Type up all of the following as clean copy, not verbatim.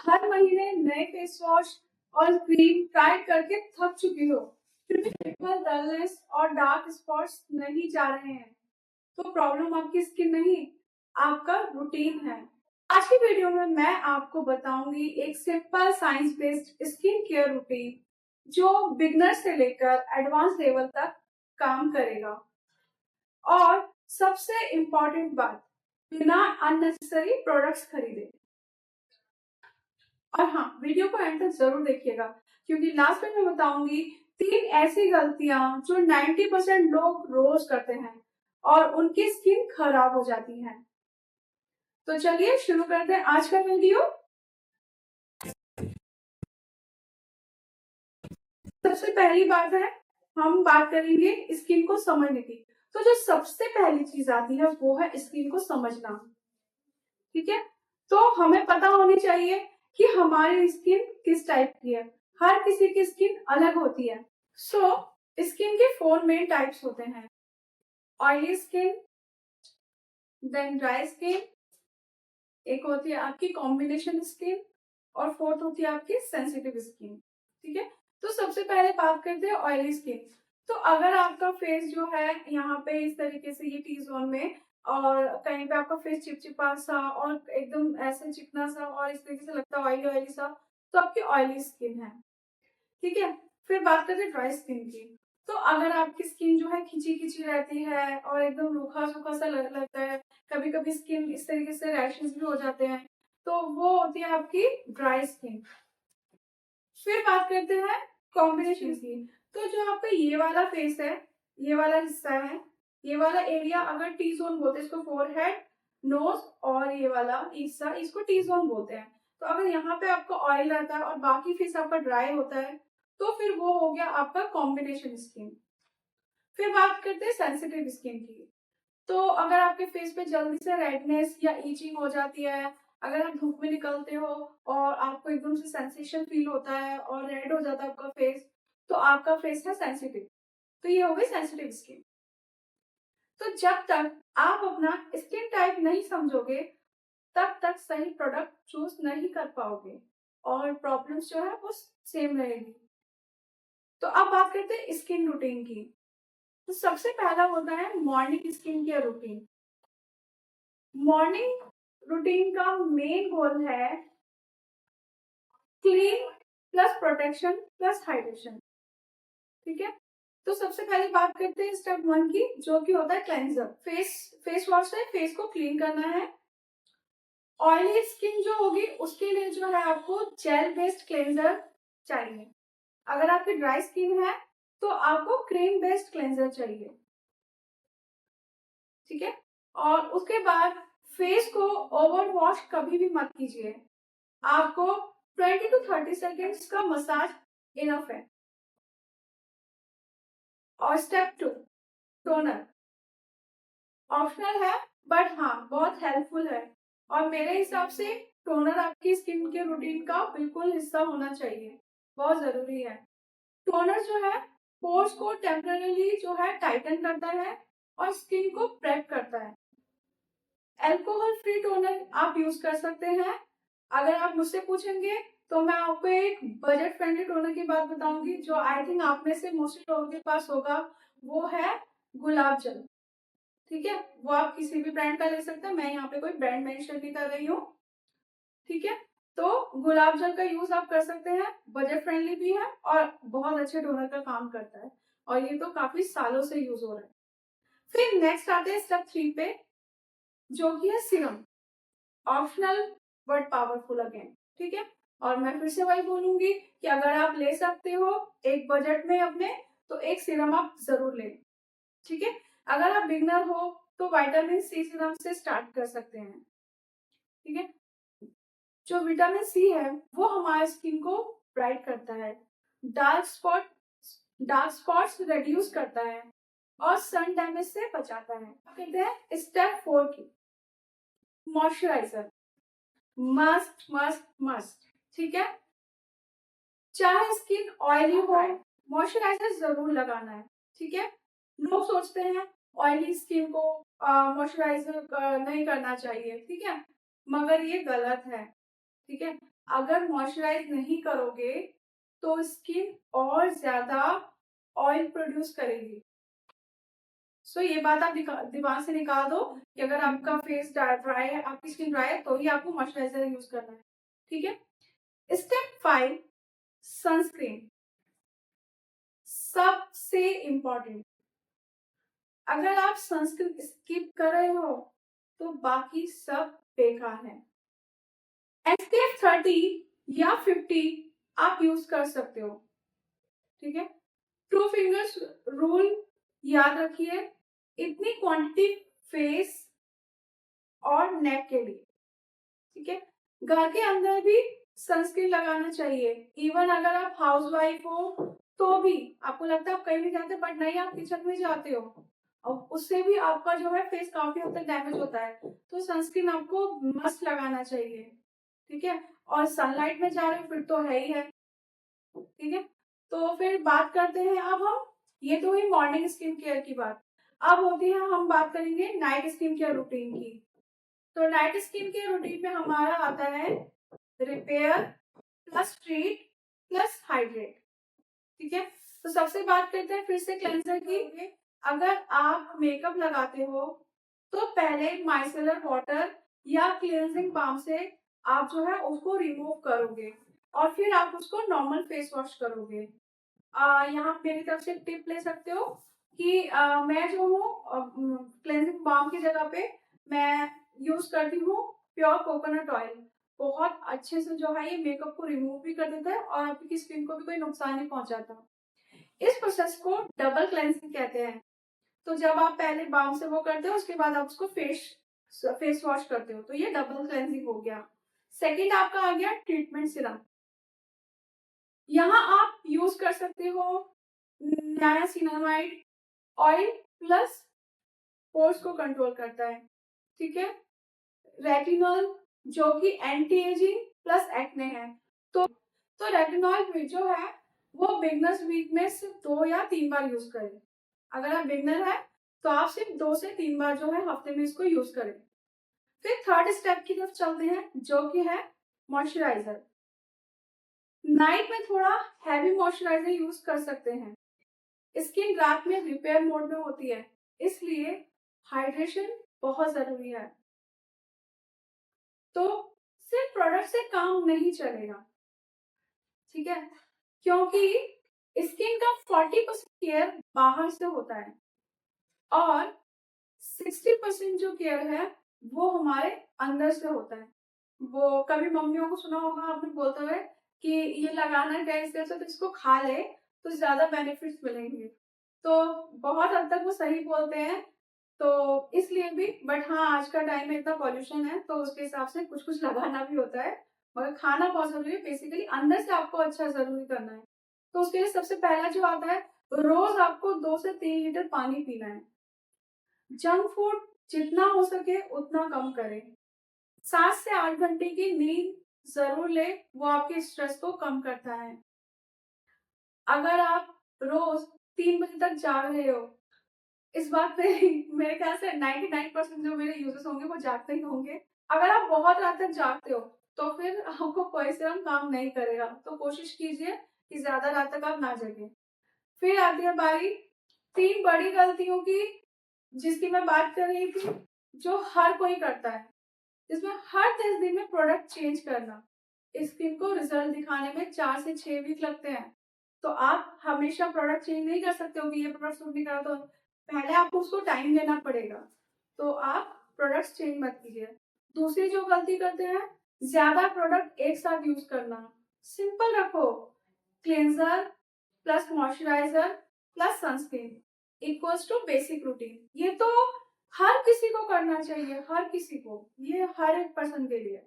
हर महीने नए face wash और क्रीम ट्राई करके थक चुकी हो, फिर भी पिंपल, डलनेस और डार्क स्पॉट्स नहीं जा रहे हैं, तो प्रॉब्लम आपकी स्किन नहीं, आपका रूटीन है। आज की वीडियो में मैं आपको बताऊंगी एक simple science based skin care routine जो बिगनर से लेकर एडवांस लेवल तक काम करेगा। और सबसे इम्पोर्टेंट बात, बिना अननेसेसरी प्रोडक्ट्स खरीदे। और हाँ, वीडियो को एंड तक जरूर देखिएगा, क्योंकि लास्ट में मैं बताऊंगी 3 ऐसी गलतियां जो 90% लोग रोज करते हैं और उनकी स्किन खराब हो जाती है। तो चलिए शुरू करते हैं आज का वीडियो। सबसे पहली बात है, हम बात करेंगे स्किन को समझने की। तो जो सबसे पहली चीज आती है वो है स्किन को समझना। ठीक है, तो हमें पता होनी चाहिए कि हमारी स्किन किस टाइप की है। हर किसी की स्किन अलग होती है। स्किन के 4 मेन टाइप्स होते हैं: oily skin, then dry skin, एक होती है आपकी कॉम्बिनेशन स्किन, और फोर्थ होती है आपकी सेंसिटिव स्किन। ठीक है, तो सबसे पहले बात करते हैं ऑयली स्किन। तो अगर आपका फेस जो है यहाँ पे इस तरीके से, ये टी जोन में, और कहीं पे आपका फेस चिपचिपा सा और एकदम ऐसे चिकना सा और इस तरीके से लगता है ऑयली ऑयली सा, तो आपकी ऑयली स्किन है। ठीक है, फिर बात करते हैं ड्राई स्किन की। तो अगर आपकी स्किन जो है खिंची खिंची रहती है और एकदम रूखा सूखा सा लगता है, कभी कभी स्किन इस तरीके से रैशेस भी हो जाते हैं, तो वो होती है आपकी ड्राई स्किन। फिर बात करते हैं कॉम्बिनेशन की। तो जो आपका ये वाला फेस है, ये वाला हिस्सा है, ये वाला एरिया अगर टी जोन बोलते हैं इसको, फोरहेड, नोज और ये वाला हिस्सा, इसको टी जोन बोलते हैं। तो अगर यहाँ पे आपका ऑयल रहता है और बाकी फेस आपका ड्राई होता है, तो फिर वो हो गया आपका कॉम्बिनेशन स्किन। फिर बात करते हैं सेंसिटिव स्किन की। तो अगर आपके फेस पे जल्दी से रेडनेस या ईचिंग हो जाती है, अगर आप धूप में निकलते हो और आपको एकदम से सेंसेशन फील होता है और रेड हो जाता है आपका फेस, तो आपका फेस है सेंसिटिव। तो ये हो गई सेंसिटिव स्किन। तो जब तक आप अपना स्किन टाइप नहीं समझोगे, तब तक सही प्रोडक्ट चूज नहीं कर पाओगे और प्रॉब्लम्स जो है वो सेम रहेगी। तो अब बात करते हैं स्किन रूटीन की। तो सबसे पहला होता है morning skin care routine. Morning routine का मेन गोल है clean plus protection plus hydration. ठीक है, तो सबसे पहले बात करते हैं स्टेप 1 की, जो कि होता है क्लेंजर। फेस वॉश से फेस को क्लीन करना है। ऑयली स्किन जो होगी उसके लिए जो है आपको जेल बेस्ड क्लेंजर चाहिए। अगर आपकी ड्राई स्किन है तो आपको क्रीम बेस्ड क्लेंजर चाहिए। ठीक है, और उसके बाद फेस को ओवर वॉश कभी भी मत कीजिए। आपको 20 to 30 सेकेंड्स का मसाज इनफ है। और स्टेप 2, टोनर ऑप्शनल है, बट हाँ बहुत हेल्पफुल है। और मेरे हिसाब से टोनर आपकी स्किन के रूटीन का बिल्कुल हिस्सा होना चाहिए, बहुत जरूरी है। टोनर जो है पोर्स को टेम्पररी जो है टाइटन करता है और स्किन को प्रेप करता है। एल्कोहल फ्री टोनर आप यूज कर सकते हैं। अगर आप मुझसे पूछेंगे तो मैं आपको एक बजट फ्रेंडली टोनर की बात बताऊंगी, जो आई थिंक आप में से मोस्टली लोगों के पास होगा। वो है गुलाब जल। ठीक है, वो आप किसी भी ब्रांड का ले सकते हैं, मैं यहाँ पे कोई ब्रांड मेंशन नहीं कर रही हूँ। ठीक है, तो गुलाब जल का यूज आप कर सकते हैं, बजट फ्रेंडली भी है और बहुत अच्छे टोनर का काम करता है, और ये तो काफी सालों से यूज हो रहा है। फिर नेक्स्ट आते हैं स्टेप 3 पे, जो कि है serum. Optional but powerful again. ठीक है, और मैं फिर से वही बोलूंगी कि अगर आप ले सकते हो एक बजट में अपने, तो एक सीरम आप जरूर लें। ठीक है, अगर आप बिगनर हो तो विटामिन सी सीरम से स्टार्ट कर सकते हैं। ठीक है, जो विटामिन सी है वो हमारे स्किन को ब्राइट करता है, डार्क स्पॉट्स रिड्यूस करता है और सन डैमेज से बचाता है। कहते हैं स्टेप 4 की, मॉइस्चराइजर मस्ट मस्ट मस्ट। ठीक है, चाहे स्किन ऑयली हो, मॉइस्चराइजर जरूर लगाना है। ठीक है, लोग सोचते हैं ऑयली स्किन को मॉइस्चराइजर नहीं करना चाहिए, ठीक है, मगर ये गलत है। ठीक है, अगर मॉइस्चराइज नहीं करोगे तो स्किन और ज्यादा ऑयल प्रोड्यूस करेगी। सो ये बात आप दिमाग से निकाल दो कि अगर आपका फेस ड्राई है, आपकी स्किन ड्राई है, तो ही आपको मॉइस्चराइजर यूज करना है। ठीक है। स्टेप 5, सनस्क्रीन सबसे इंपॉर्टेंट। अगर आप सनस्क्रीन स्किप कर रहे हो तो बाकी सब बेकार है। SPF 30 या 50 आप यूज कर सकते हो। ठीक है। 2 फिंगर्स रूल याद रखिए, इतनी क्वांटिटी फेस और नेक के लिए। ठीक है। घर के अंदर भी सनस्क्रीन लगाना चाहिए। इवन अगर आप हाउस वाइफ हो तो भी, आपको लगता है आप कहीं भी जाते बट नहीं, आप किचन में जाते हो और उससे भी आपका जो है फेस काफी हद तक डैमेज होता है, तो सनस्क्रीन आपको मस्ट लगाना चाहिए। ठीक है। और सनलाइट में जा रहे हो फिर तो है ही है। ठीक है। तो फिर बात करते हैं अब हम, ये तो हुई मॉर्निंग स्किन केयर की बात। अब होती है, हम बात करेंगे नाइट स्किन केयर रूटीन की। तो नाइट स्किन केयर रूटीन में हमारा आता है repair plus treat plus hydrate. ठीक है। तो सबसे बात करते हैं फिर से क्लेंजर की। अगर आप मेकअप लगाते हो तो पहले माइसेलर वाटर या क्लींजिंग बाम से आप जो है उसको रिमूव करोगे और फिर आप उसको नॉर्मल फेस वॉश करोगे। यहाँ मेरी तरफ से टिप ले सकते हो कि मैं जो हूँ क्लेंजिंग बाम की जगह पे मैं यूज करती हूँ प्योर कोकोनट ऑयल। बहुत अच्छे से जो है ये मेकअप को रिमूव भी कर देता है और आपकी स्किन को भी कोई नुकसान नहीं पहुंचाता। इस प्रोसेस को डबल क्लेंजिंग कहते हैं। तो जब आप पहले बाम से वो करते हो उसके बाद आप उसको फेस वॉश करते हो, तो ये डबल क्लेंजिंग हो गया। सेकेंड आपका आ गया ट्रीटमेंट सिरम। यहाँ आप यूज कर सकते हो नायासिनामाइड ऑयल प्लस पोर्स को कंट्रोल करता है। ठीक है। रेटिनॉल जो कि एंटी एजिंग प्लस एक्ने है। तो रेटिनॉल भी जो है वो बिगनर्स वीक में सिर्फ 2 या 3 बार यूज करें। अगर आप बिगनर है तो आप सिर्फ 2 से 3 बार जो है हफ्ते में इसको यूज करें। फिर थर्ड स्टेप की तरफ चलते हैं जो कि है मॉइस्चराइजर। नाइट में थोड़ा हैवी मॉइस्चराइजर यूज कर सकते हैं। स्किन रात में रिपेयर मोड में होती है, इसलिए हाइड्रेशन बहुत जरूरी है। तो सिर्फ प्रोडक्ट से काम नहीं चलेगा। ठीक है। क्योंकि स्किन का 40% केयर बाहर से होता है और 60% जो केयर है वो हमारे अंदर से होता है। वो कभी मम्मियों को सुना होगा आपने बोलते हुए कि ये लगाना है गैस जैसे तो इसको खा ले तो ज्यादा बेनिफिट्स मिलेंगे। तो बहुत हद तक वो सही बोलते हैं। तो इसलिए भी, बट हाँ आज का टाइम में इतना पॉल्यूशन है तो उसके हिसाब से कुछ कुछ लगाना भी होता है, मगर खाना बहुत जरूरी है। बेसिकली अंदर से आपको अच्छा जरूरी करना है। तो उसके लिए सबसे पहला जो आता है, रोज आपको 2 से 3 लीटर पानी पीना है। जंक फूड जितना हो सके उतना कम करें। 7 से 8 घंटे की नींद जरूर ले, वो आपके स्ट्रेस को कम करता है। अगर आप रोज 3 बजे तक जाग रहे हो, इस बात पे मेरे ख्याल से 99% जो मेरे यूजर्स होंगे वो जागते ही होंगे। अगर आप बहुत रात तक जागते हो तो फिर आपको कोई सीरम काम नहीं करेगा। तो कोशिश कीजिए कि ज्यादा रात तक आप ना जगे। फिर आती है बारी 3 बड़ी गलतियों की जिसकी मैं बात कर रही थी, जो हर कोई करता है, जिसमें हर 10 दिन में प्रोडक्ट चेंज करना। स्किन को रिजल्ट दिखाने में 4 से 6 वीक लगते हैं। तो आप हमेशा प्रोडक्ट चेंज नहीं कर सकते हो कि ये प्रोडक्ट सूट नहीं करा, तो पहले आपको उसको टाइम देना पड़ेगा। तो आप प्रोडक्ट चेंज मत कीजिए। दूसरी जो गलती करते हैं, ज्यादा प्रोडक्ट एक साथ यूज करना। सिंपल रखो, cleanser plus moisturiser plus sunscreen equals to basic routine. ये तो हर किसी को करना चाहिए, हर किसी को, ये हर एक पर्सन के लिए।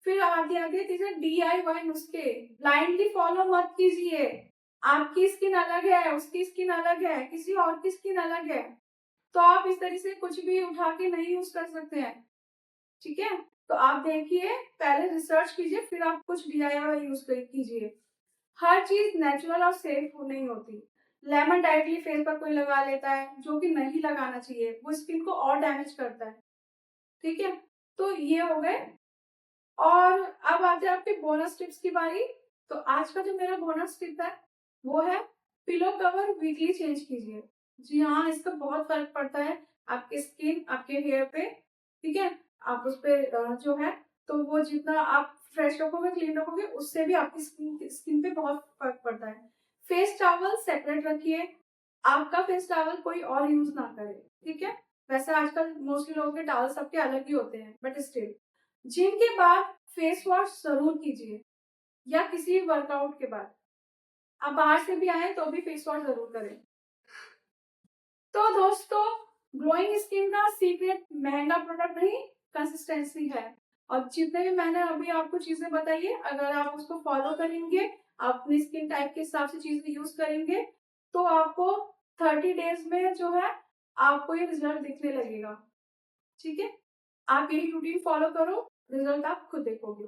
फिर आगे आगे तीसरे DIY नुस्खे ब्लाइंडली फॉलो मत कीजिए। आपकी स्किन अलग है, उसकी स्किन अलग है, किसी और की स्किन अलग है, तो आप इस तरह से कुछ भी उठा के नहीं यूज कर सकते हैं। ठीक है। तो आप देखिए, पहले रिसर्च कीजिए फिर आप कुछ DIY यूज कीजिए। हर चीज नेचुरल और सेफ नहीं होती। लेमन डायरेक्टली फेस पर कोई लगा लेता है जो कि नहीं लगाना चाहिए, वो स्किन को और डैमेज करता है। ठीक है। तो ये हो गए और अब आते हैं आपके बोनस टिप्स की बारी। तो आज का जो मेरा बोनस टिप है वो है पिलो कवर वीकली चेंज कीजिए। जी हाँ, इसका बहुत फर्क पड़ता है आपकी स्किन, आपके हेयर पे, ठीक है। आप उस पे जो है तो वो जितना आप फ्रेश रखोगे, क्लीन रखोगे, उससे भी आपकी स्किन पे बहुत फर्क पड़ता है। फेस टॉवल सेपरेट रखिए, आपका फेस टॉवल कोई और यूज ना करे, ठीक है। वैसे आजकल मोस्टली लोगों के टॉवल सबके अलग ही होते हैं, बट स्टिल जिम के बाद फेस वॉश जरूर कीजिए, या किसी वर्कआउट के बाद। आप बाहर से भी आए तो भी फेस वॉश जरूर करें। तो दोस्तों, ग्लोइंग स्किन का सीक्रेट महंगा प्रोडक्ट नहीं, कंसिस्टेंसी है। और जितने भी मैंने अभी आपको चीजें बताई है, अगर आप उसको फॉलो करेंगे, आप अपनी स्किन टाइप के हिसाब से चीजें यूज करेंगे, तो आपको 30 डेज में जो है आपको ये रिजल्ट दिखने लगेगा, ठीक है। आप यही रूटीन फॉलो करो, रिजल्ट आप खुद देखोगे।